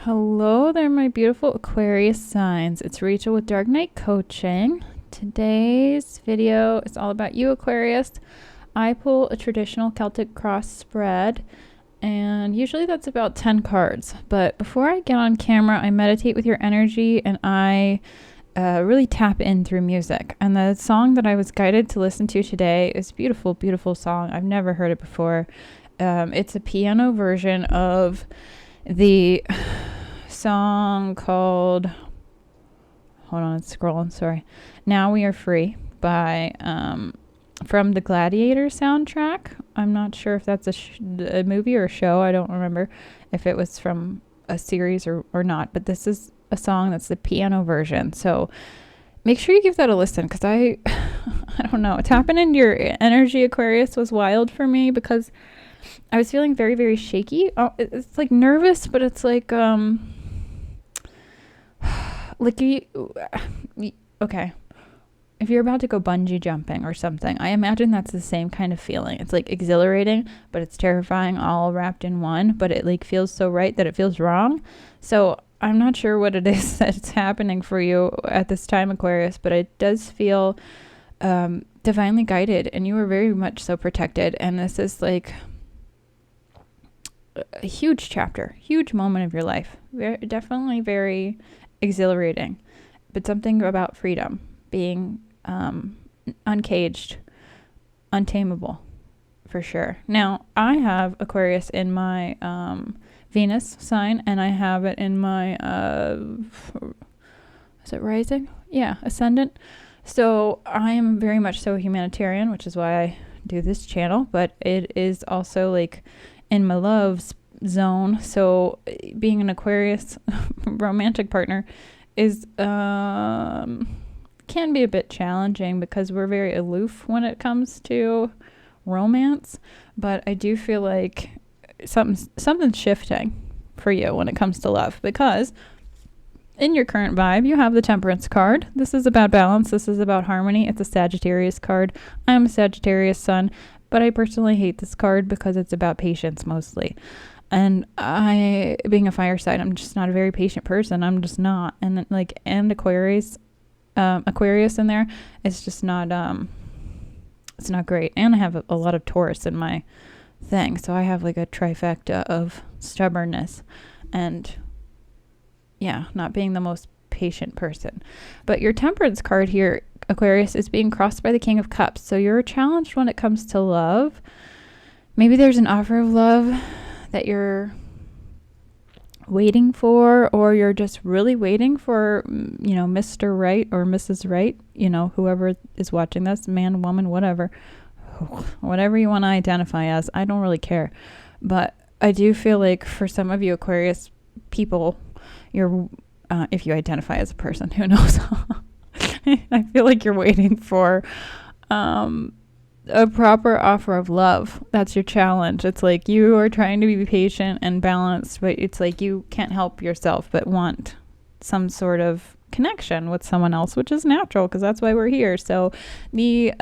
Hello there, my beautiful Aquarius signs. It's Rachael with Dark Knight Coaching. Today's video is all about you, Aquarius. I pull a traditional Celtic cross spread, and usually that's about 10 cards. But before I get on camera, I meditate with your energy, and I really tap in through music. And the song that I was guided to listen to today is a beautiful, beautiful song. I've never heard it before. It's a piano version of the song called, hold on, it's scrolling, sorry. Now We Are Free by, from the Gladiator soundtrack. I'm not sure if that's a movie or a show. I don't remember if it was from a series or not, but this is a song that's the piano version. So make sure you give that a listen, because I don't know, tapping into your energy, Aquarius, was wild for me because I was feeling very, very shaky. Oh, it's like nervous, but it's like, okay. If you're about to go bungee jumping or something, I imagine that's the same kind of feeling. It's like exhilarating, but it's terrifying, all wrapped in one, but it like feels so right that it feels wrong. So I'm not sure what it is that's happening for you at this time, Aquarius, but it does feel divinely guided, and you are very much so protected. And this is like a huge chapter, huge moment of your life. Definitely very exhilarating, but something about freedom, being uncaged, untamable, for sure. Now, I have Aquarius in my Venus sign, and I have it in my, is it rising? Yeah, ascendant. So I am very much so a humanitarian, which is why I do this channel, but it is also like in my love zone. So being an Aquarius romantic partner is can be a bit challenging because we're very aloof when it comes to romance, but I do feel like something's shifting for you when it comes to love, because in your current vibe, you have the Temperance card. This is about balance. This is about harmony. It's a Sagittarius card. I'm a Sagittarius sun, but I personally hate this card because it's about patience mostly. And I, being a fire sign, I'm just not a very patient person. I'm just not. And like, and Aquarius in there, it's just not, it's not great. And I have a lot of Taurus in my thing. So I have like a trifecta of stubbornness and not being the most patient person. But your Temperance card here, Aquarius, is being crossed by the King of Cups. So you're challenged when it comes to love. Maybe there's an offer of love that you're waiting for, or you're just really waiting for, Mr. Right or Mrs. Right, whoever is watching this, man, woman, whatever you want to identify as. I don't really care. But I do feel like for some of you Aquarius people, you're if you identify as a person, who knows? I feel like you're waiting for a proper offer of love. That's your challenge. It's like you are trying to be patient and balanced, but it's like you can't help yourself but want some sort of connection with someone else, which is natural because that's why we're here. So the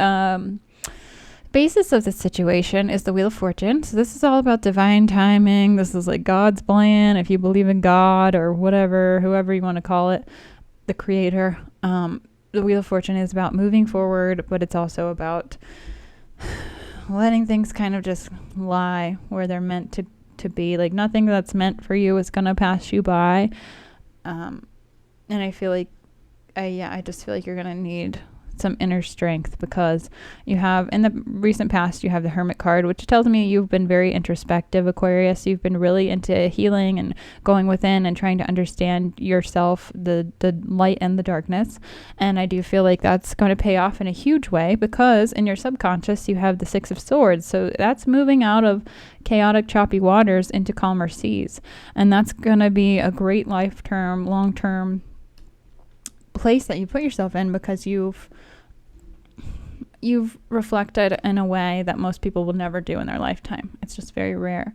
basis of the situation is the Wheel of Fortune. So this is all about divine timing. This is like God's plan, if you believe in God or whatever, whoever you want to call it, the creator. The Wheel of Fortune is about moving forward, but it's also about letting things kind of just lie where they're meant to be. Like nothing that's meant for you is going to pass you by. And I feel like, I just feel like you're going to need some inner strength, because you have, in the recent past, you have the Hermit card, which tells me you've been very introspective, Aquarius. You've been really into healing and going within and trying to understand yourself, the light and the darkness. And I do feel like that's going to pay off in a huge way, because in your subconscious, you have the Six of Swords. So that's moving out of chaotic, choppy waters into calmer seas. And that's going to be a great long-term place that you put yourself in, because you've reflected in a way that most people will never do in their lifetime. It's just very rare.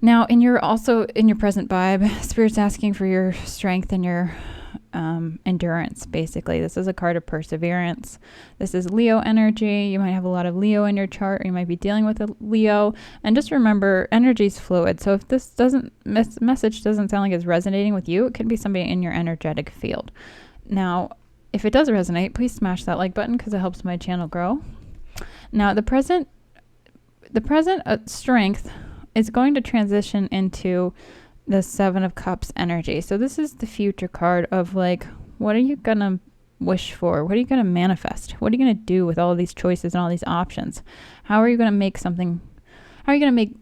Now, in your present vibe, Spirit's asking for your strength and your endurance, basically. This is a card of perseverance. This is Leo energy. You might have a lot of Leo in your chart, or you might be dealing with a Leo. And just remember, energy is fluid. So if this message doesn't sound like it's resonating with you, it could be somebody in your energetic field. Now, if it does resonate, please smash that like button because it helps my channel grow. Now, the present strength is going to transition into the Seven of Cups energy. So this is the future card of like, what are you going to wish for? What are you going to manifest? What are you going to do with all of these choices and all these options? How are you going to make something? How are you going to make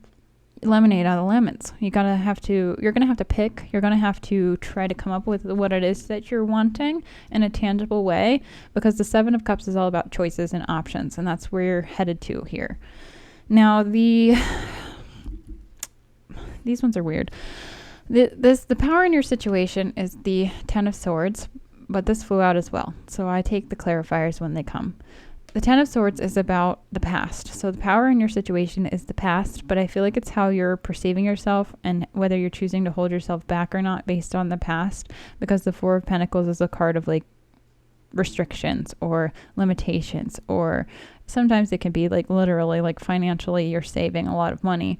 lemonade out of lemons? You're going to have to pick. You're going to have to try to come up with what it is that you're wanting in a tangible way, because the Seven of Cups is all about choices and options, and that's where you're headed to here. Now, these ones are weird. The power in your situation is the Ten of Swords, but this flew out as well. So I take the clarifiers when they come. The Ten of Swords is about the past. So the power in your situation is the past, but I feel like it's how you're perceiving yourself and whether you're choosing to hold yourself back or not based on the past, because the Four of Pentacles is a card of like restrictions or limitations, or sometimes it can be like literally like financially you're saving a lot of money.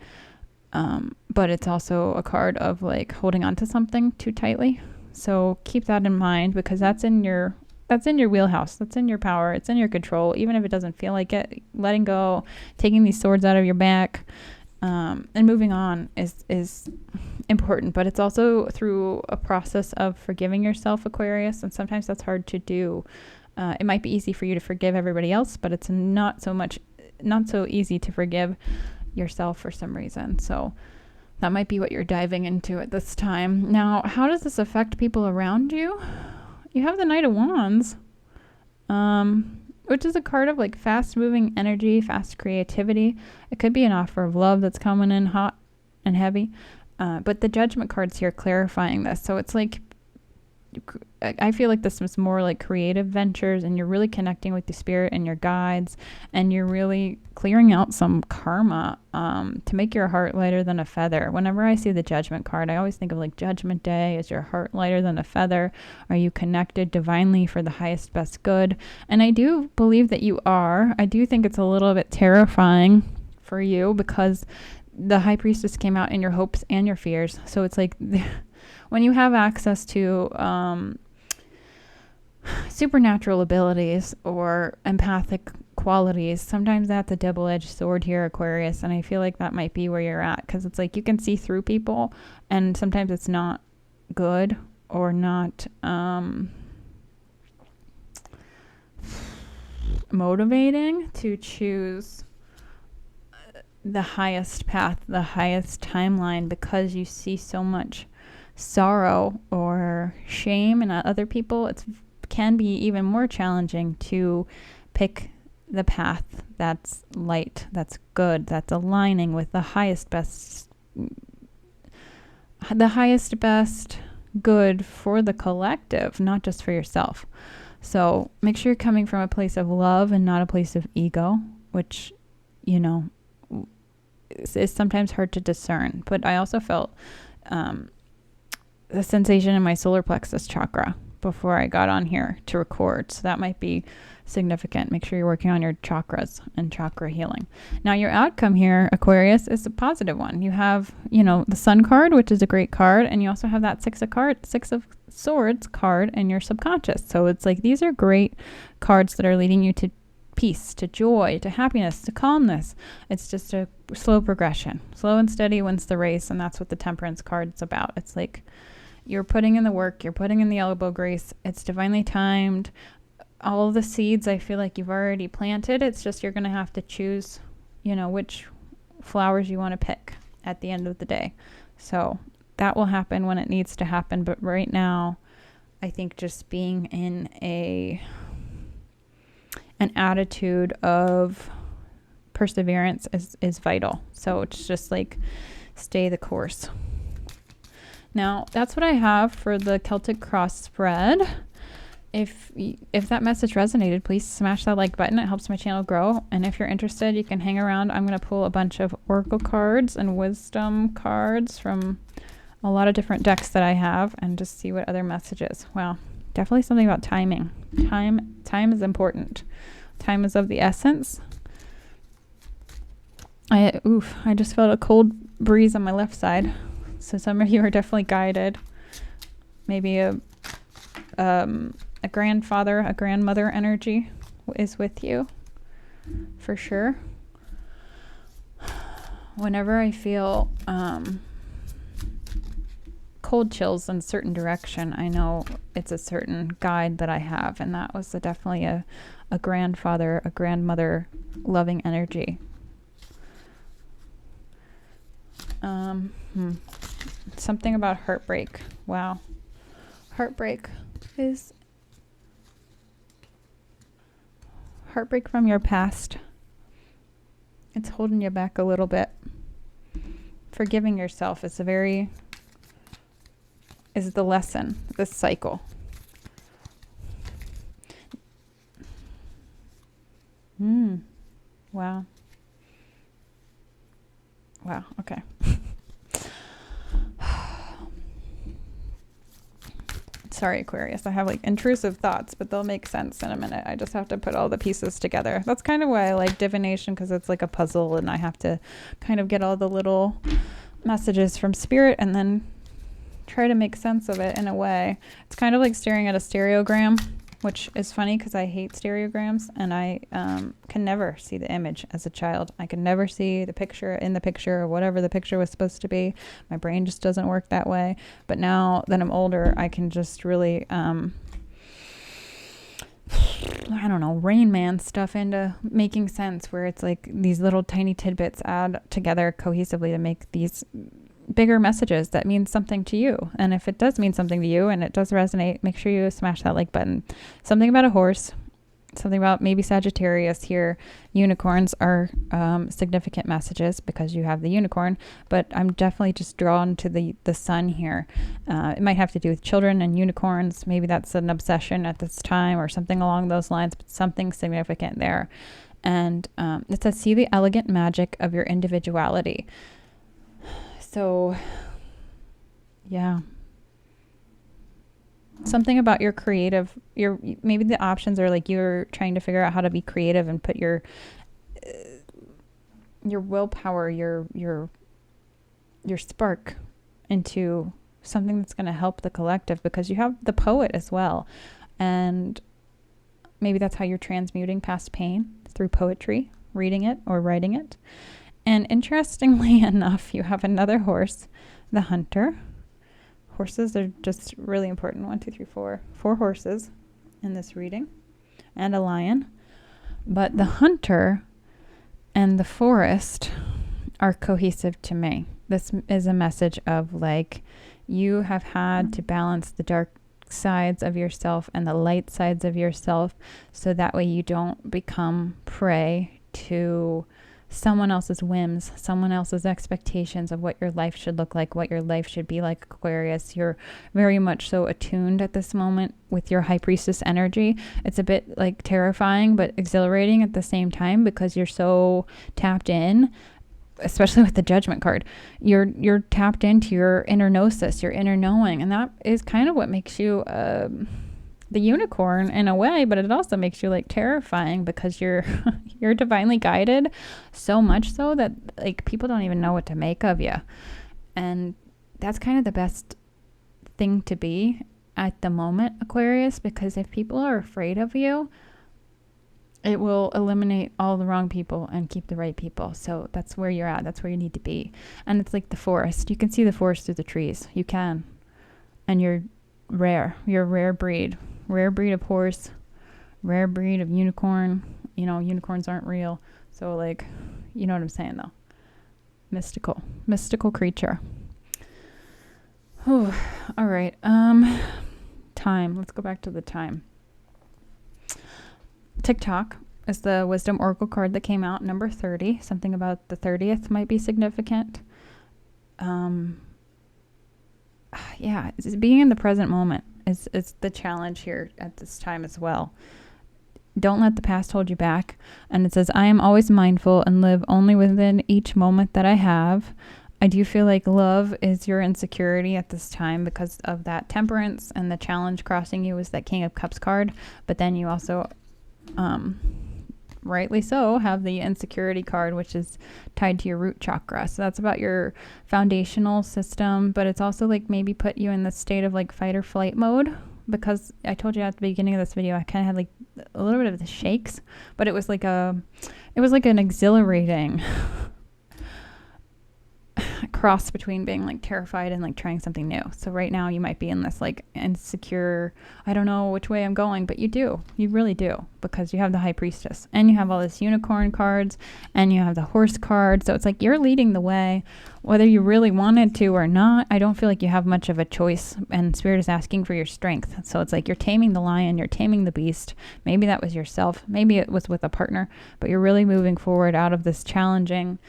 But it's also a card of like holding on to something too tightly. So keep that in mind, because that's in your wheelhouse. That's in your power. It's in your control. Even if it doesn't feel like it, letting go, taking these swords out of your back, and moving on is important. But it's also through a process of forgiving yourself, Aquarius. And sometimes that's hard to do. It might be easy for you to forgive everybody else, but it's not so easy to forgive yourself for some reason. So that might be what you're diving into at this time. Now, how does this affect people around you? You have the Knight of Wands, which is a card of like fast moving energy, fast creativity. It could be an offer of love that's coming in hot and heavy. But the Judgment card's here clarifying this. So it's like, I feel like this was more like creative ventures, and you're really connecting with the spirit and your guides, and you're really clearing out some karma to make your heart lighter than a feather. Whenever I see the Judgment card, I always think of like Judgment Day. Is your heart lighter than a feather? Are you connected divinely for the highest, best good? And I do believe that you are. I do think it's a little bit terrifying for you, because the High Priestess came out in your hopes and your fears. So it's like when you have access to supernatural abilities or empathic qualities, sometimes that's a double-edged sword here, Aquarius. And I feel like that might be where you're at, because it's like you can see through people, and sometimes it's not good or not motivating to choose the highest path, the highest timeline, because you see so much sorrow or shame in other people. It can be even more challenging to pick the path that's light, that's good, that's aligning with the highest best good for the collective, not just for yourself. So make sure you're coming from a place of love and not a place of ego, which, you know, is sometimes hard to discern. But I also felt the sensation in my solar plexus chakra before I got on here to record. So that might be significant. Make sure you're working on your chakras and chakra healing. Now, your outcome here, Aquarius, is a positive one. You have, the Sun card, which is a great card. And you also have that Six of Swords card in your subconscious. So it's like, these are great cards that are leading you to peace, to joy, to happiness, to calmness. It's just a slow progression. Slow and steady wins the race. And that's what the Temperance card's about. It's like, you're putting in the work, you're putting in the elbow grease. It's divinely timed. All of the seeds, I feel like you've already planted. It's just you're going to have to choose, which flowers you want to pick at the end of the day. So that will happen when it needs to happen. But right now, I think just being in an attitude of perseverance is vital. So it's just like, stay the course. Now, that's what I have for the Celtic Cross spread. If that message resonated, please smash that like button. It helps my channel grow. And if you're interested, you can hang around. I'm going to pull a bunch of oracle cards and wisdom cards from a lot of different decks that I have and just see what other messages. Wow. Definitely something about timing. Time is important. Time is of the essence. I just felt a cold breeze on my left side. So some of you are definitely guided. Maybe a grandfather, a grandmother energy is with you for sure. Whenever I feel cold chills in a certain direction, I know it's a certain guide that I have, and that was definitely a grandfather, a grandmother loving energy. Something about heartbreak. Wow. Heartbreak from your past. It's holding you back a little bit. Forgiving yourself is the lesson, this cycle. Wow. Okay. Sorry, Aquarius. I have like intrusive thoughts, but they'll make sense in a minute. I just have to put all the pieces together. That's kind of why I like divination, because it's like a puzzle and I have to kind of get all the little messages from spirit and then try to make sense of it in a way. It's kind of like staring at a stereogram, which is funny because I hate stereograms, and I can never see the image as a child. I can never see the picture in the picture or whatever the picture was supposed to be. My brain just doesn't work that way. But now that I'm older, I can just really, Rain Man stuff into making sense, where it's like these little tiny tidbits add together cohesively to make these bigger messages that mean something to you. And if it does mean something to you and it does resonate, make sure you smash that like button. Something about a horse, something about maybe Sagittarius here. Unicorns are significant messages because you have the unicorn, but I'm definitely just drawn to the sun here. It might have to do with children and unicorns. Maybe that's an obsession at this time or something along those lines, but something significant there. And it says, see the elegant magic of your individuality. So, yeah. Something about your creative, maybe the options are like you're trying to figure out how to be creative and put your willpower, your spark into something that's going to help the collective, because you have the poet as well. And maybe that's how you're transmuting past pain through poetry, reading it or writing it. And interestingly enough, you have another horse, the hunter. Horses are just really important. 1, 2, 3, 4. 4 horses in this reading, and a lion. But the hunter and the forest are cohesive to me. This is a message of like, you have had to balance the dark sides of yourself and the light sides of yourself, so that way you don't become prey to someone else's whims, someone else's expectations of what your life should look like, what your life should be like, Aquarius. You're very much so attuned at this moment with your high priestess energy. It's a bit like terrifying, but exhilarating at the same time, because you're so tapped in, especially with the Judgment card. You're tapped into your inner gnosis, your inner knowing. And that is kind of what makes you the unicorn in a way, but it also makes you like terrifying, because you're divinely guided, so much so that like people don't even know what to make of you. And that's kind of the best thing to be at the moment, Aquarius, because if people are afraid of you, it will eliminate all the wrong people and keep the right people. So that's where you're at. That's where you need to be. And it's like the forest. You can see the forest through the trees. You can. And you're rare. You're a rare breed. Rare breed of horse. Rare breed of unicorn. You know, unicorns aren't real. So like, you know what I'm saying though. Mystical. Mystical creature. Oh, all right. Time. Let's go back to the time. TikTok is the Wisdom Oracle card that came out, number 30. Something about the 30th might be significant. Yeah, being in the present moment is the challenge here at this time as well. Don't let the past hold you back. And it says, I am always mindful and live only within each moment that I have. I do feel like love is your insecurity at this time because of that temperance, and the challenge crossing you is that King of Cups card. But then you also, rightly so, have the insecurity card, which is tied to your root chakra. So that's about your foundational system, but it's also like maybe put you in the state of like fight or flight mode, because I told you at the beginning of this video, I kind of had like a little bit of the shakes, but it was like an exhilarating cross between being like terrified and like trying something new. So right now you might be in this like insecure, I don't know which way I'm going, but you really do, because you have the High Priestess and you have all this unicorn cards and you have the horse card. So it's like you're leading the way, whether you really wanted to or not. I don't feel like you have much of a choice, and Spirit is asking for your strength. So it's like you're taming the lion, you're taming the beast. Maybe that was yourself, maybe it was with a partner, but you're really moving forward out of this challenging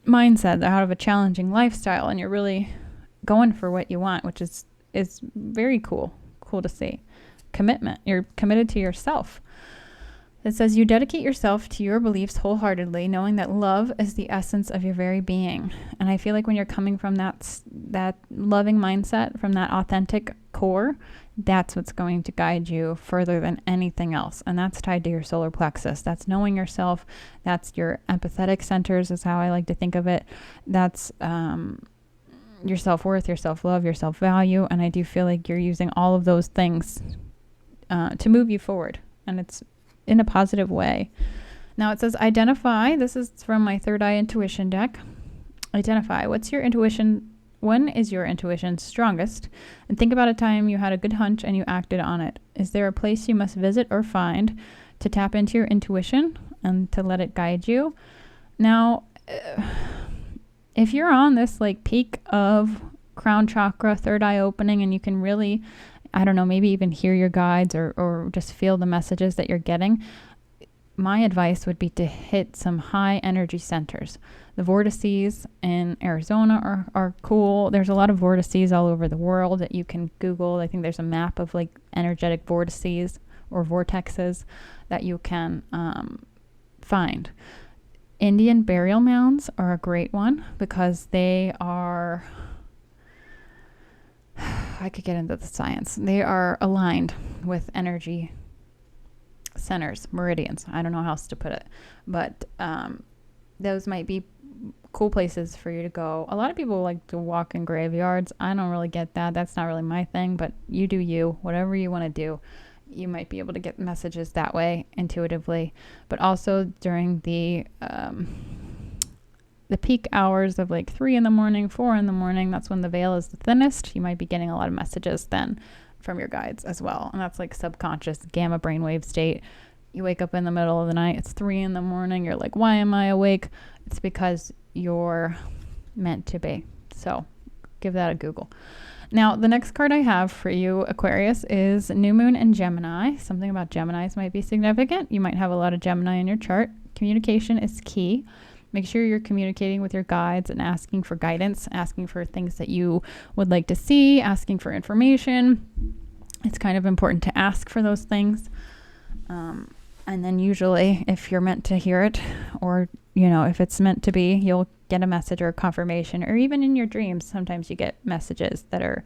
mindset, out of a challenging lifestyle, and you're really going for what you want, which is very cool to see. Commitment. You're committed to yourself. It says you dedicate yourself to your beliefs wholeheartedly, knowing that love is the essence of your very being. And I feel like when you're coming from that loving mindset, from that authentic core, that's what's going to guide you further than anything else. And that's tied to your solar plexus. That's knowing yourself. That's your empathetic centers, is how I like to think of it. That's your self-worth, your self-love, your self-value. And I do feel like you're using all of those things to move you forward. And it's in a positive way. Now it says identify. This is from my third eye intuition deck. Identify. What's your intuition? When is your intuition strongest? And think about a time you had a good hunch and you acted on it. Is there a place you must visit or find to tap into your intuition and to let it guide you? Now, if you're on this like peak of crown chakra, third eye opening, and you can really, I don't know, maybe even hear your guides or just feel the messages that you're getting, my advice would be to hit some high energy centers. The vortices in Arizona are cool. There's a lot of vortices all over the world that you can Google. I think there's a map of like energetic vortices or vortexes that you can find. Indian burial mounds are a great one because they are, I could get into the science. They are aligned with energy centers, meridians. I don't know how else to put it, but those might be cool places for you to go. A lot of people like to walk in graveyards. I don't really get that. That's not really my thing, but you do you. Whatever you want to do, you might be able to get messages that way intuitively. But also during the peak hours of like 3 a.m, 4 a.m, that's when the veil is the thinnest. You might be getting a lot of messages then from your guides as well. And that's like subconscious gamma brainwave state. You wake up in the middle of the night, it's 3 a.m, you're like, why am I awake? It's because you're meant to be. So give that a Google. Now, the next card I have for you, Aquarius, is New Moon and Gemini. Something about Geminis might be significant. You might have a lot of Gemini in your chart. Communication is key. Make sure you're communicating with your guides and asking for guidance, asking for things that you would like to see, asking for information. It's kind of important to ask for those things. And then usually if you're meant to hear it, or, you know, if it's meant to be, you'll get a message or a confirmation, or even in your dreams, sometimes you get messages that are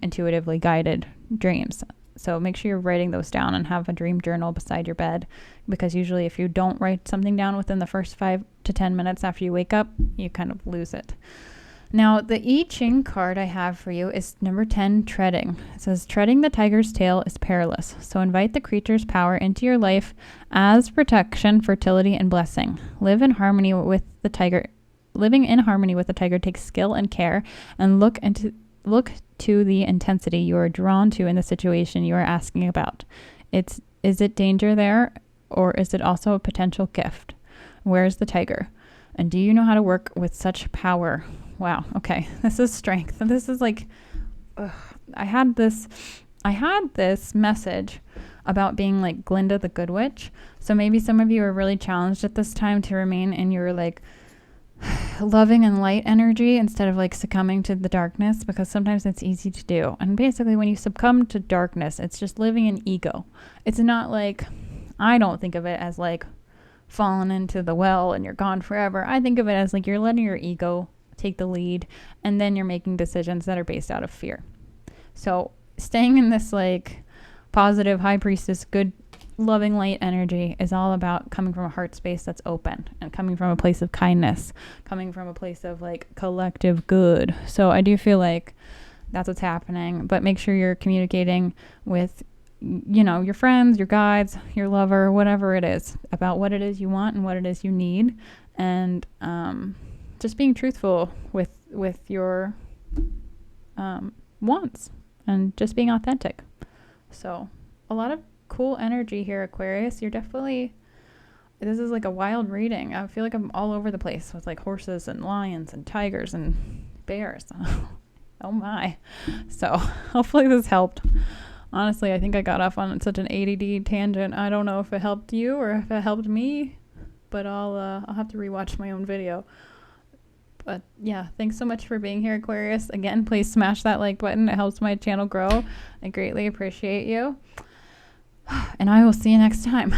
intuitively guided dreams. So make sure you're writing those down and have a dream journal beside your bed, because usually if you don't write something down within the first 5 to 10 minutes after you wake up, you kind of lose it. Now, the I Ching card I have for you is number 10, treading. It says, treading the tiger's tail is perilous. So invite the creature's power into your life as protection, fertility, and blessing. Live in harmony with the tiger. Living in harmony with the tiger takes skill and care, and look to the intensity you are drawn to in the situation you are asking about. Is it danger there, or is it also a potential gift? Where is the tiger? And do you know how to work with such power? Wow. Okay. This is strength. This is like, I had this message about being like Glinda the Good Witch. So maybe some of you are really challenged at this time to remain in your like loving and light energy instead of like succumbing to the darkness, because sometimes it's easy to do. And basically when you succumb to darkness, it's just living in ego. It's not like, I don't think of it as like fallen into the well and you're gone forever. I think of it as like you're letting your ego take the lead, and then you're making decisions that are based out of fear. So staying in this like positive high priestess, good, loving light energy is all about coming from a heart space that's open and coming from a place of kindness, coming from a place of like collective good. So I do feel like that's what's happening, but make sure you're communicating with, you know, your friends, your guides, your lover, whatever it is, about what it is you want and what it is you need, and just being truthful with your wants and just being authentic. So a lot of cool energy here, Aquarius. You're definitely, this is like a wild reading. I feel like I'm all over the place with like horses and lions and tigers and bears. Oh my. So hopefully this helped. Honestly, I think I got off on such an ADD tangent. I don't know if it helped you or if it helped me, but I'll have to rewatch my own video. But yeah, thanks so much for being here, Aquarius. Again, please smash that like button. It helps my channel grow. I greatly appreciate you. And I will see you next time.